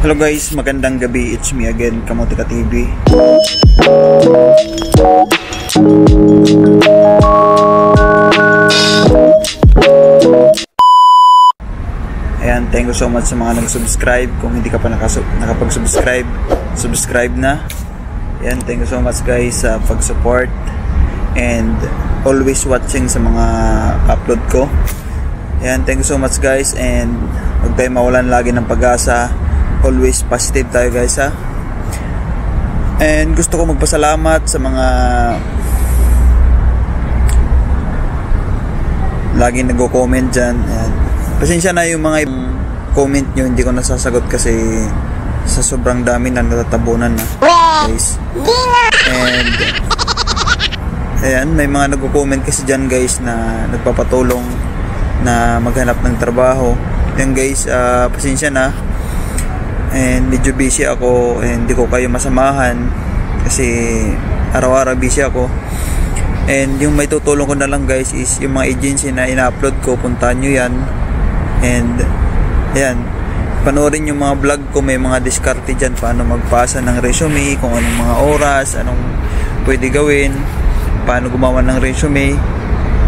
Hello guys, magandang gabi. It's me again, Kamote Ka TV. Ayan, thank you so much sa mga nag-subscribe. Kung hindi ka pa nakapag-subscribe, subscribe na. Ayan, thank you so much guys sa pag-support and always watching sa mga upload ko. Ayan, thank you so much guys, and huwag tayo mawalan lagi ng pag-asa. Always positive tayo guys ha. And gusto ko magpasalamat sa mga laging nagko-comment dyan. Ayan. Pasensya na yung mga comment nyo, hindi ko nasasagot kasi sa sobrang dami na natatabunan na guys. And ayan, may mga nagko-comment kasi dyan guys na nagpapatulong na maghanap ng trabaho. Yan guys, pasensya na, and medyo busy ako and hindi ko kayo masamahan kasi araw-araw busy ako. And yung may tutulong ko na lang guys is yung mga agency na ina-upload ko, puntahan nyo yan. And ayan, panoorin yung mga vlog ko, may mga diskarte dyan, paano magpasa ng resume, kung anong mga oras, anong pwede gawin, paano gumawa ng resume.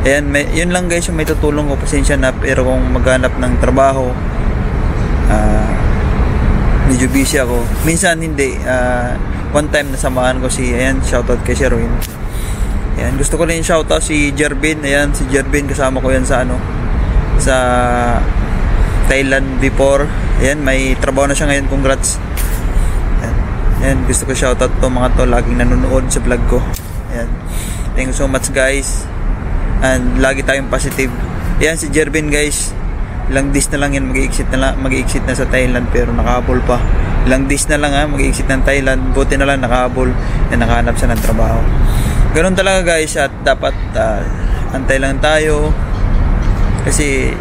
Ayan, yun lang guys yung may tutulong ko. Pasensya na, pero kung maghanap ng trabaho, medyo busy ako. Minsan hindi. One time nasamahan ko si, ayan, shoutout kay Sherwin. Ayan, gusto ko rin shoutout si Jervin. Ayan, si Jervin, kasama ko yan sa sa Thailand before. Ayan, may trabaho na siya ngayon. Congrats. Ayan, gusto ko shoutout to mga to, laging nanonood sa vlog ko. Ayan, thank you so much guys. And lagi tayong positive. Ayan, si Jervin guys, ilang days na lang yan, mag-i-exit na sa Thailand, pero nakahabol pa. Ilang days na lang mag-i-exit ng Thailand, buti na lang nakahabol na nakahanap siya ng trabaho. Ganun talaga guys, at dapat antay lang tayo kasi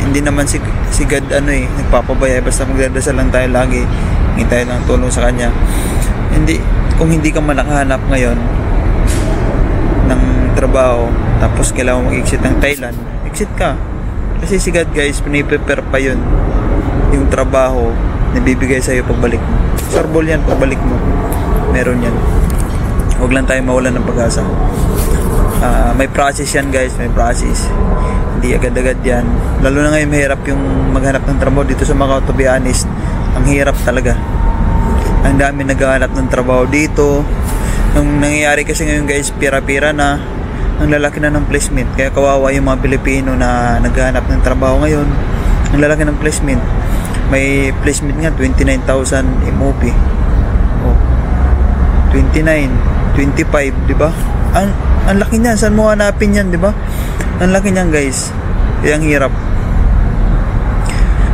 hindi naman si God nagpapabaya, basta magdadasal lang tayo lagi, hindi tayo lang tulong sa kanya. Kung hindi ka man nakahanap ngayon ng trabaho, tapos kailangan mag-exit ng Thailand, exit ka. Kasi si God guys, piniprepare pa yun yung trabaho na bibigay sa'yo pagbalik mo. Sorbol yan, pagbalik mo meron yan. Huwag lang tayo mawalan ng pag-asa. May process yan guys, may process. Hindi agad-agad yan. Lalo na ngayon mahirap yung maghanap ng trabaho dito sa Macau, to be honest. Ang hirap talaga. Ang dami naghahanap ng trabaho dito. Nung nangyayari kasi ngayon guys, pira-pira na, ang lalaki na ng placement. Kaya kawawa yung mga Pilipino na naghahanap ng trabaho ngayon. Ang lalaki ng placement. May placement nga 29,000 MOP. Oh, 29, 25, di ba? Ang laki niyan. Saan mo hanapin yan, di ba? Ang laki niyan guys. Kaya ang hirap.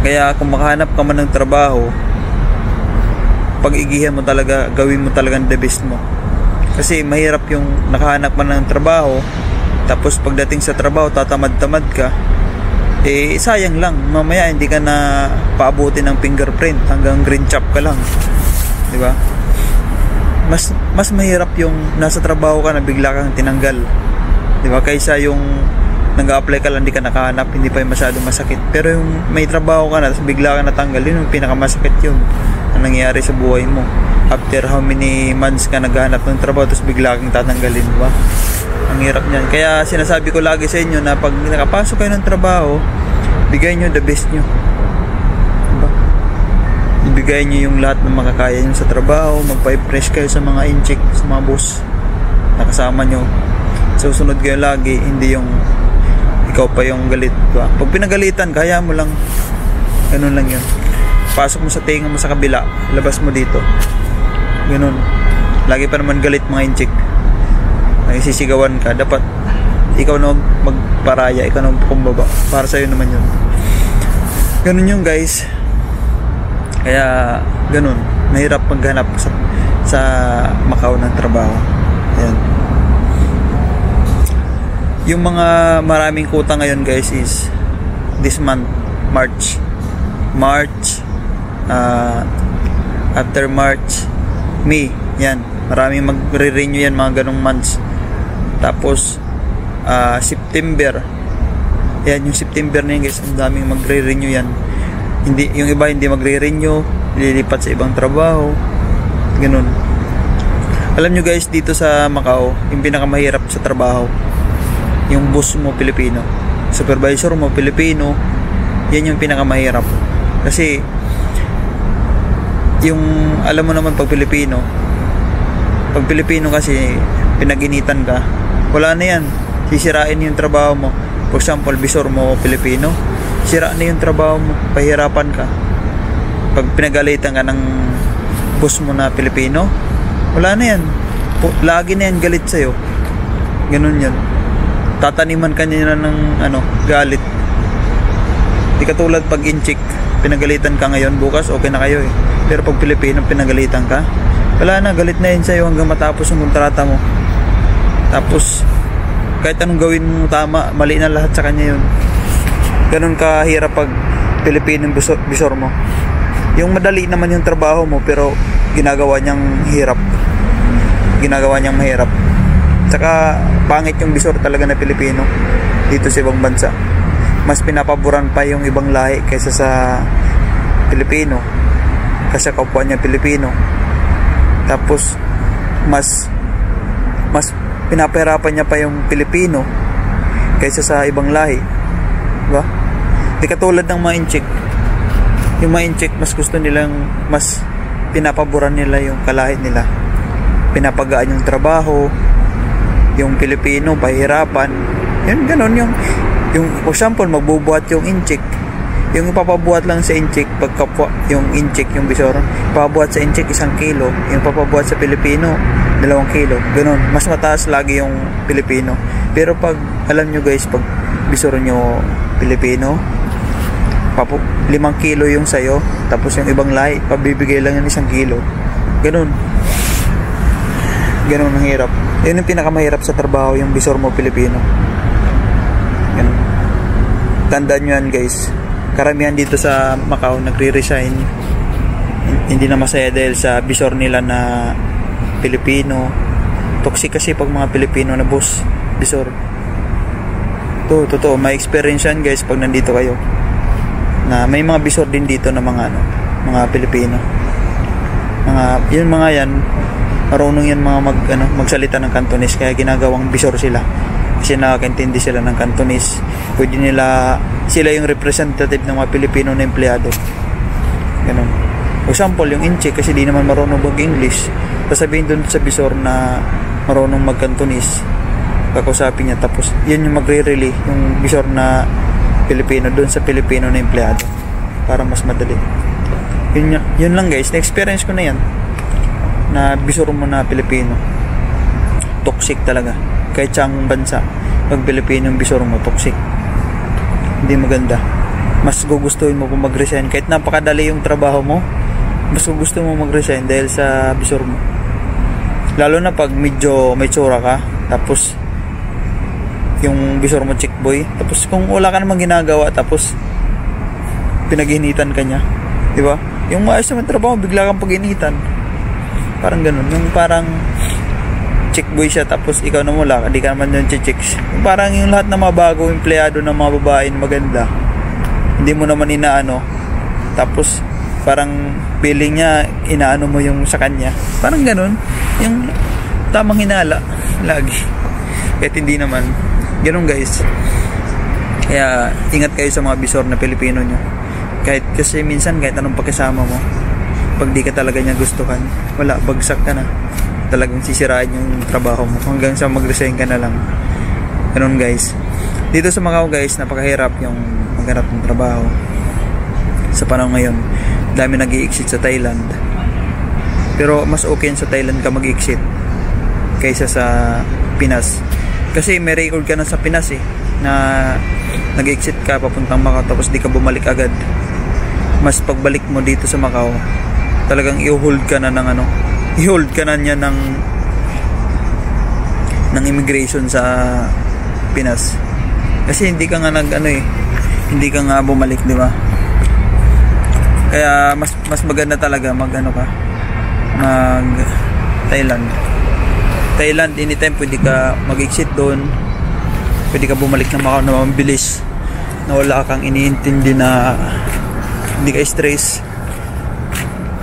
Kaya kung makahanap ka man ng trabaho, pag-igihan mo talaga, gawin mo talaga the best mo. Kasi mahirap yung nakahanap man ng trabaho, tapos pagdating sa trabaho tatamad-tamad ka, sayang lang. Mamaya hindi ka na paabutin ng fingerprint, hanggang green chop ka lang, di ba? Mas mahirap yung nasa trabaho ka na bigla kang tinanggal, di ba, kaysa yung nag-a-apply ka lang, hindi ka nakahanap, hindi pa yung masyadong masakit. Pero yung may trabaho ka na tapos bigla ka natanggal, yun yung pinakamasakit, yun ang nangyayari sa buhay mo. After how many months ka naghahanap ng trabaho tapos bigla kang tatanggalin, diba? Ang hirap niyan. Kaya sinasabi ko lagi sa inyo na pag nakapasok kayo ng trabaho, bigay nyo the best nyo, diba? Ibigay nyo yung lahat ng makakaya nyo sa trabaho. Magpa-impress kayo sa mga incheck, sa mga boss na kasama nyo. Susunod kayo lagi, hindi yung ikaw pa yung galit, diba? Pag pinagalitan, kaya mo lang, ganun lang yun. Pasok mo sa tinga mo sa kabila, labas mo dito, ganun. Lagi pa naman galit mga incheck, nagsisigawan ka, dapat ikaw na magparaya, ikaw na kumbaba, para sa'yo naman yun. Ganun yung guys. Kaya ganun, mahirap maghanap sa Macau ng trabaho. Ayan. Yung mga maraming kuta ngayon guys is this month, March, after March, May, yan, maraming magre-renew yan, mga ganong months. Tapos September, yan, yung September na yun guys, ang daming magre-renew yan. Hindi, yung iba hindi magre-renew, lilipat sa ibang trabaho, ganun. Alam nyo guys, dito sa Macau, yung pinakamahirap sa trabaho, yung boss mo Pilipino, supervisor mo Pilipino, yan yung pinakamahirap. Kasi yung alam mo naman pag Pilipino kasi pinaginitan ka, wala na yan, sisirain yung trabaho mo. For example, bisor mo Pilipino, sira na yung trabaho mo, pahirapan ka. Pag pinagalitan ka ng boss mo na Pilipino, wala na yan, lagi na yan galit sa'yo, ganun yan, tataniman ka niya ng galit. Di katulad pag inchik, pinagalitan ka ngayon, bukas okay na kayo eh. Pero pag Pilipino pinagalitan ka, wala na, galit na yun sa'yo hanggang matapos yung kontrata mo. Tapos kahit anong gawin mo tama, mali na lahat sa kanya yun. Ganun kahirap pag Pilipinong bisor mo. Yung madali naman yung trabaho mo, pero ginagawa niyang hirap, ginagawa niyang mahirap. Tsaka pangit yung bisor talaga na Pilipino dito sa ibang bansa. Mas pinapaboran pa yung ibang lahi kaysa sa Pilipino, kasi kapwa niya Pilipino. Tapos mas pinapahirapan niya pa yung Pilipino kaysa sa ibang lahi, diba? Di katulad ng mga inchik. Yung mga inchik, mas gusto nilang, mas pinapaboran nila yung kalahi nila, pinapagaan yung trabaho. Yung Pilipino pahirapan, yun, ganun. Yung for example, magbubuhat yung inchik, yung ipapabuhat lang sa inchik, pagkapwa yung inchik, yung bisor, ipapabuhat sa inchik 1 kilo, yung papabuhat sa Pilipino 2 kilo, ganun. Mas mataas lagi yung Pilipino. Pero pag, alam nyo guys, pag bisor nyo Pilipino, 5 kilo yung sayo, tapos yung ibang lahi pabibigay lang yung 1 kilo, ganun. Ganun ang hirap. Yun yung pinakamahirap sa trabaho, yung bisor mo Pilipino. Ganun. Tandaan nyo yan guys, karamihan dito sa Macau nagre-resign, hindi na masaya dahil sa bisor nila na Pilipino. Toxic kasi pag mga Pilipino na boss, bisor. Totoo, may experience yan guys pag nandito kayo, na may mga bisor din dito na mga Pilipino. Mga yan, marunong yan mga magsalita ng Cantonese, kaya ginagawang bisor sila. Kasi nakakaintindi sila ng Cantonese. Pwede sila yung representative ng mga Pilipino na empleyado. Ganun. For example, yung inchik, kasi di naman marunong mag-English, sasabihin dun sa bisor na marunong mag-Cantonese, kakausapin niya, tapos yun yung magre-relay yung bisor na Pilipino dun sa Pilipino na empleyado, para mas madali. Yun lang guys, na-experience ko na yan, na bisor mo na Pilipino. Toxic talaga. Kahit saan bansa, pag Pilipino yung bisor mo, toxic, hindi maganda. Mas gugustuhin mo kung mag-resign, kahit napakadali yung trabaho mo, mas gusto mo mag-resign dahil sa bisor mo. Lalo na pag medyo may tsura ka, tapos yung bisor mo chick boy, tapos kung wala ka namang ginagawa, tapos pinag-initan ka niya, diba? Yung maayos naman trabaho, bigla kang pag-initan, parang ganun. Yung parang chick boy siya, tapos ikaw na mula, hindi ka naman yung chicks. Parang yung lahat ng mga bagong empleyado ng mga babae maganda, hindi mo naman inaano, tapos parang feeling niya inaano mo yung sa kanya, parang ganun. Yung tamang hinala lagi, kahit hindi naman ganun guys. Kaya ingat kayo sa mga bisor na Pilipino nyo, kasi minsan kahit anong pakisama mo, pag di ka talaga niya gustuhan, wala, bagsak ka na, talagang sisirain yung trabaho mo hanggang sa mag-resign ka na lang. Ganun guys. Dito sa Macau guys, napakahirap yung maghanap ng trabaho sa panahon ngayon. Dami nag-i-exit sa Thailand, pero mas okay sa Thailand ka mag-exit kaysa sa Pinas, kasi may record ka na sa Pinas na nag-exit ka papuntang Macau, tapos di ka bumalik agad. Mas pagbalik mo dito sa Macau, talagang i-hold ka na ng i-hold ka na niya ng immigration sa Pinas, kasi hindi ka nga hindi ka nga bumalik, di ba? Kaya mas maganda talaga mag Thailand, anytime pwede ka mag-exit doon, pwede ka bumalik ng Macau na mabilis, na wala kang iniintindi, na hindi ka stress,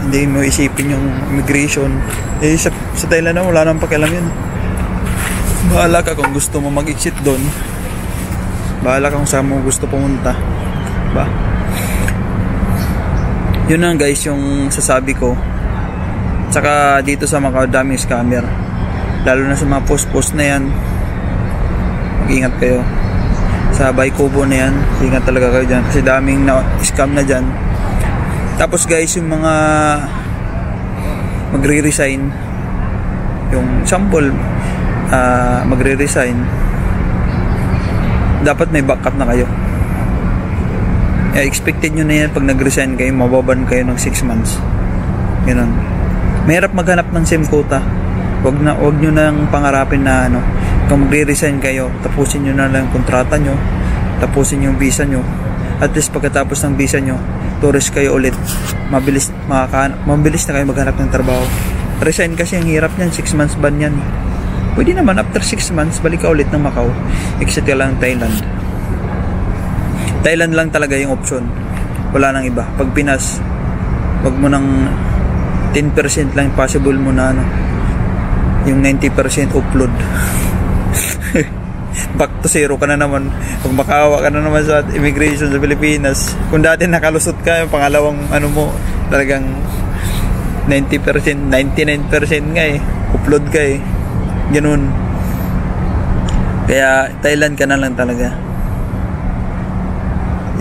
Hindi mo isipin yung immigration. Sa Thailand na wala nang pakialam yun. Bahala ka kung gusto mo mag-exit doon. Bahala ka kung saan mo gusto pumunta. Ba? Yun lang guys yung sasabi ko. Tsaka dito sa Macau daming scammer. Lalo na sa mga post-post na yan. Mag-ingat kayo. Sa Baykubo na yan, ingat talaga kayo dyan kasi daming na-scam na dyan. Tapos guys, yung mga magre-resign, yung sample magre-resign, dapat may backup na kayo. Expected nyo na yan pag nag-resign kayo, mababan kayo ng 6 months. Ganun. Mahirap maghanap ng SIM quota. Wag nyo nang pangarapin na kung magre-resign kayo, tapusin nyo na lang kontrata nyo, tapusin yung visa nyo. At least pagkatapos ng visa nyo, tourist kayo ulit. Mabilis na kayo maghanap ng trabaho. Resign kasi ang hirap niyan, 6 months ban yan. Pwede naman after 6 months, balik ka ulit ng Macau. Exit ka lang Thailand. Thailand lang talaga yung option. Wala nang iba. Pag Pinas, wag mo nang 10% lang possible mo na yung 90% upload. Back to zero ka na naman. Pag makaawa ka na naman sa immigration sa Pilipinas. Kung dati nakalusot ka, yung pangalawang talagang 90%, 99% nga upload ka ganun. Kaya Thailand ka na lang talaga.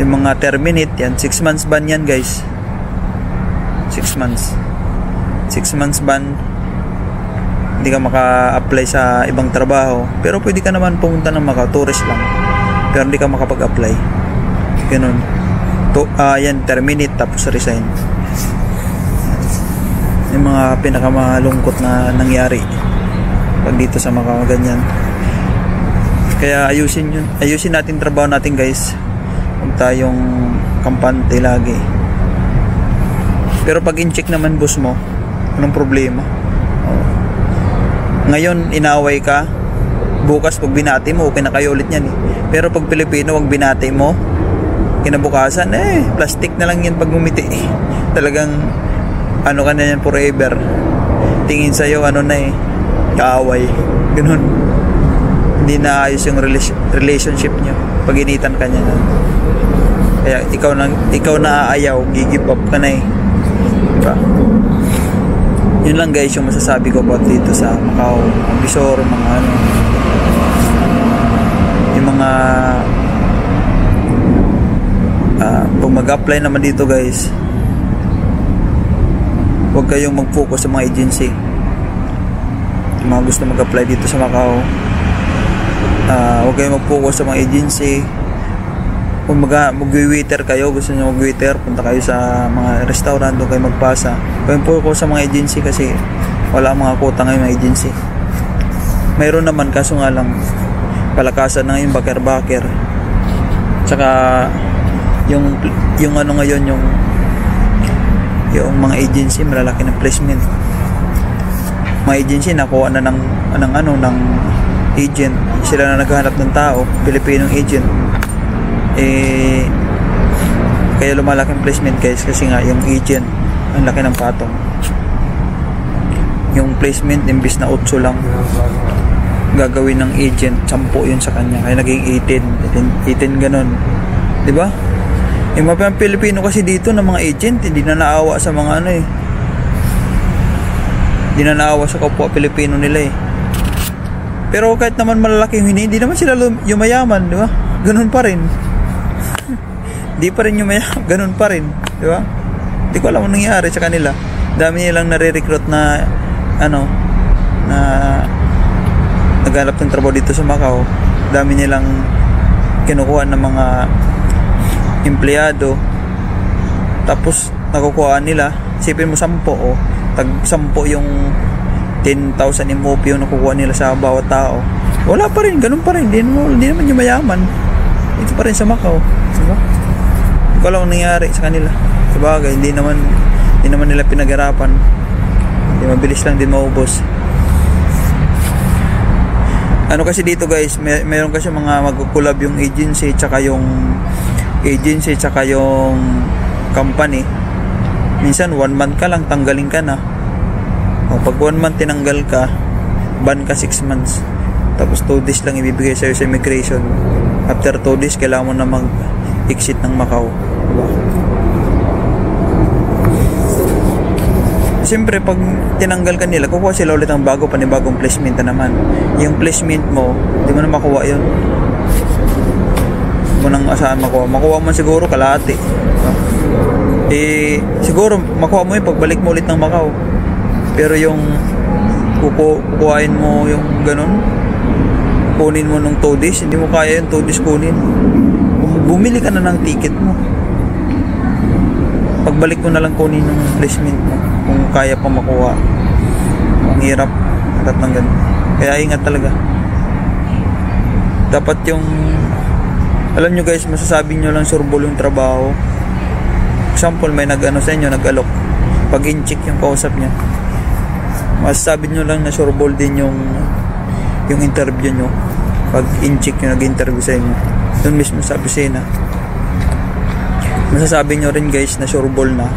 Yung mga terminate yan, 6 months ban yan guys. 6 months 6 months ban. Hindi ka maka-apply sa ibang trabaho. Pero pwede ka naman pumunta ng Macau, tourist lang. Pero hindi ka makapag-apply. Ganun. Yan, terminate tapos resign. Yung mga pinakamalungkot na nangyari pag dito sa Macau, ganyan. Kaya ayusin natin trabaho natin guys. Huwag tayong kampante lagi. Pero pag in-check naman boss mo, anong problema? Ngayon inaway ka, bukas pag binati mo okay na kayo ulit yan Pero pag Pilipino wag binati mo, kinabukasan plastic na lang yan pag ngumiti talagang ka na yan forever. Tingin sa'yo kaaway, ganun. Hindi na ayos yung relationship nyo pag initan ka niya kaya ikaw na aayaw, gigip up ka na diba? Yun lang guys yung masasabi ko about dito sa Macau, Ambisor, mga yung mga kung mag-apply naman dito guys, huwag kayong mag-focus sa mga agency. Yung mga gusto mag-apply dito sa Macau, huwag kayong mag-focus sa mga agency. Kung mag-waiter kayo, gusto nyo mag-waiter, punta kayo sa mga restaurant, doon kayo magpasa. Kung po sa mga agency kasi wala mga quota ngayon mga agency. Mayroon naman kaso nga lang palakasan na ngayon baker-baker. Tsaka yung ngayon yung mga agency malalaki ng placement. Mga agency nakuha na ng agent. Sila na naghahanap ng tao, Pilipinong agent. Kaya lumalaking placement guys kasi nga yung agent ang laki ng patong. Yung placement imbis na 8 lang gagawin ng agent, 10 yun sa kanya, kaya naging 18 ganun, di ba? Yung mga Pilipino kasi dito ng mga agent hindi na naawa sa mga hindi na naawa sa kapwa Pilipino nila pero kahit naman malalaki hindi naman sila yumayaman, di ba? Ganun pa rin. Di pa rin yung ganun pa rin, di ba? Di ko alam anong nangyari sa kanila. Dami nilang nare-recruit na na naghanap ng trabaho dito sa Macau. Dami nilang kinukuha ng mga empleyado. Tapos nakukuha nila, isipin mo 10 tag 10 yung 10,000 MOP yung nakukuha nila sa bawat tao. Wala pa rin, ganun pa rin. Hindi naman yung mayaman. Ito pa rin sa Macau, di ba? Wala akong nangyari sa kanila. Sabagay, hindi naman nila pinag-arapan. Hindi mabilis lang din maubos. Kasi dito guys, mayroon kasi mga magkukulab yung agency tsaka yung company. Minsan 1 month ka lang, tanggalin ka na. O pag 1 month tinanggal ka, ban ka 6 months. Tapos 2 days lang ibibigay sa'yo sa immigration. After 2 days, kailangan mo na mag-exit ng Macau. Diba? Siyempre, pag tinanggal ka nila, kukuha sila ulit ng panibagong placement na naman. Yung placement mo, di mo na makuha yun. Di mo nang asahan makuha. Makuha mo siguro kalahati. Siguro, makuha mo yun pagbalik mo ulit ng Macau. Pero yung kukuhain mo yung ganun, kunin mo nung 2 days, hindi mo kaya yung 2 days kunin. Bumili ka na ng ticket mo. Pagbalik mo na lang kunin yung placement mo kung kaya pa makuha. Ang hirap at ng ganun. Kaya ingat talaga. Dapat yung, alam nyo guys, masasabi nyo lang surbol yung trabaho. Example, may nag-ano sa inyo, nag-alok. Pag in-check yung kausap niya, masasabi nyo lang na surbol din yung interview nyo. Pag in-check yung nag-interview sa inyo, doon mismo sabi siya na masasabi nyo rin guys na sureball na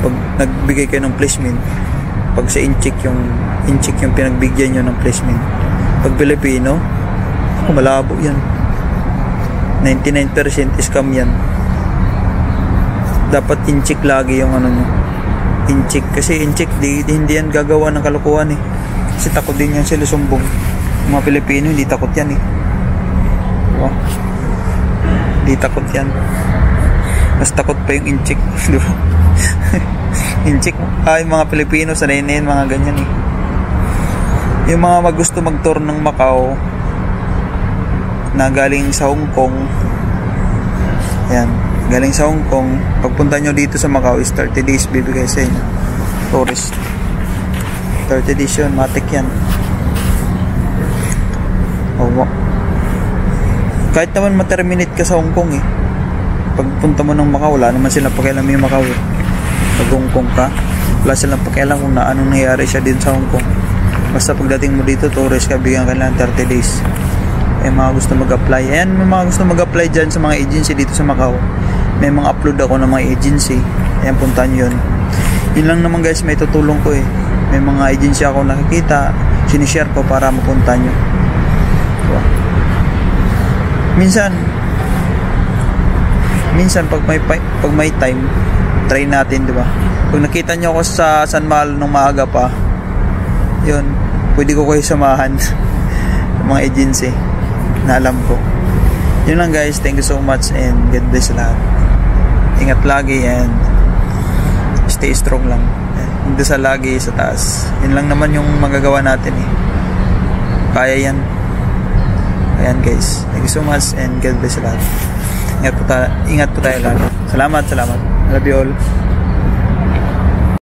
pag nagbigay kayo ng placement. Pag sa in-check yung pinagbigyan nyo ng placement. Pag Pilipino, malabo yan. 99% scam yan. Dapat in-check lagi yung ano nyo. In-check. Kasi in-check, hindi yan gagawa ng kalokohan eh. Kasi takot din yan sila sumbong. Yung mga Pilipino, hindi takot yan eh. Oh. Hindi takot yan. Mas takot pa yung in-check. Diba? In-check. Yung mga Pilipino, sanay na yun, mga ganyan eh. Yung mga gusto mag-tour ng Macau na galing sa Hong Kong, ayan, galing sa Hong Kong, pagpunta nyo dito sa Macau is 30 days bibigay sa inyo. Tourist. 30 days yun, matik yan. Oh, kahit naman ma-terminate ka sa Hong Kong eh. Pagpunta mo ng Macau, wala naman silang pakialam yung Macau eh. Pag Hong Kong ka, wala silang pakialam kung anong nangyayari siya din sa Hong Kong. Basta pagdating mo dito, tourist ka, bigyan ka lang 30 days. Mga gusto mag-apply. Ayan, may mga gusto mag-apply dyan sa mga agency dito sa Macau. May mga upload ako ng mga agency. Ayan, puntahan nyo yun. Yun lang naman guys, may tutulong ko eh. May mga agency ako nakikita, sinishare ko para mapunta nyo. Diba? Minsan pag may time, try natin, di ba? Pag nakita nyo ako sa San Malo nung maaga pa, yun, pwede ko kayo samahan ng mga agency na alam ko. Yun lang guys, thank you so much and God bless lahat. Ingat lagi and stay strong lang. Dasal lagi sa taas. Yun lang naman yung magagawa natin eh. Kaya yan. Ayan guys, thank you so much and God bless lahat. Ingat po tayo lagi. Salamat. I love you all.